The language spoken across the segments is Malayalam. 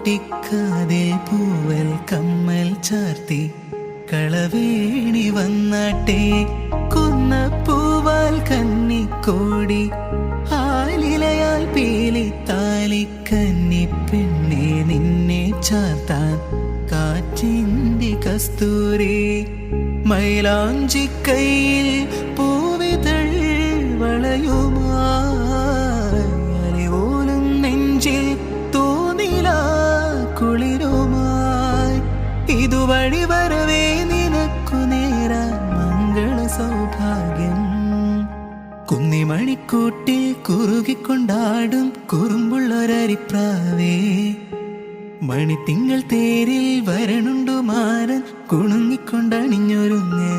കൊട്ടിക്കാതിൽ പൂവൽ കമ്മൽ ചാർത്തി കളവേണി വന്നാട്ടെ കുന്നപ്പൂവാൽ കന്നിക്കോടി ആലിലയാൽ പീലി താലിക്കന്നി പെണ്ണെ നിന്നെ ചാർത്താൻ കാറ്റിന്റെ കസ്തൂരി മൈലാഞ്ചി കയ്യിൽ പൂവിതൾ വളയുമായി ഓലും നെഞ്ചിൽ തോന്നില കുളിരുമായി ഇതുവഴി വരവേ നിനക്കു നേരാൻ മംഗള സൗഭാഗ്യം കുന്നിമണിക്കൂട്ടിൽ കുറുകിക്കൊണ്ടാടും കുറുമ്പുള്ളൊരരിപ്രാവേ മണിത്തിങ്കൾ തേരിൽ വരണുണ്ടു മാരൻ കുണുങ്ങിക്കൊണ്ടണിഞ്ഞൊരുങ്ങ്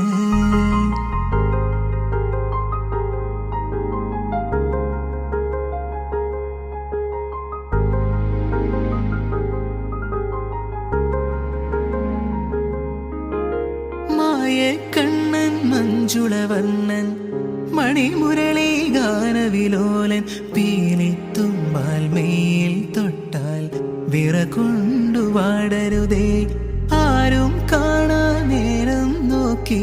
കണ്ണൻ മഞ്ജുളവർണ്ണൻ മണിമുരളി ഗാനവിലോലൻ പീലിത്തുമ്പാൽ മെയിൽ തൊട്ടാൽ വിറകൊണ്ടു വാടരുതേ ആരും കാണാ നേരം നോക്കി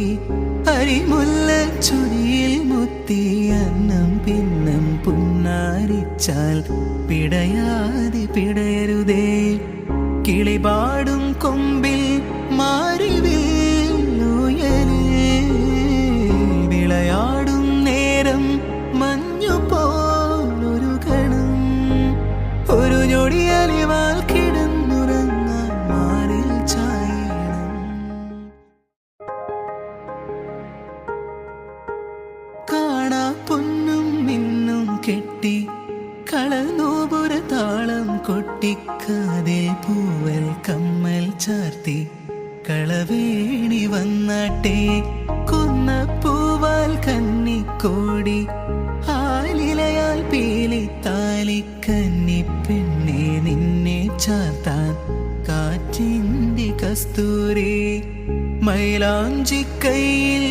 അരിമുല്ല ചുരിയിൽ മുത്തി അന്നം പിന്നം പുന്നാരിച്ചാൽ പിടയാതെ പിടയരുതേ കിളിപാടും കൊമ്പിൽ മാറിവിൽ വിളയാടും നേരം മഞ്ഞു പോലൊരു കണം ഒരു ഞൊടിയലിവാൽ കിടന്നുറങ്ങാൻ മാറിൽ ചായണം കാണാ പൊന്നും മിന്നും കെട്ടി കളനൂപുര താളം കൊട്ടിക്കാതിൽ പൂവൽ കമ്മൽ ചാർത്തി കളവേണി വന്നാട്ടെ കുന്നപ്പൂവാൽ കന്നിക്കോടി ആലിലയാൽ പീലി താലിക്കന്നി പെണ്ണെ നിന്നെ ചാർത്താൻ കാറ്റിന്റെ കസ്തൂരി മൈലാഞ്ചി കയ്യിൽ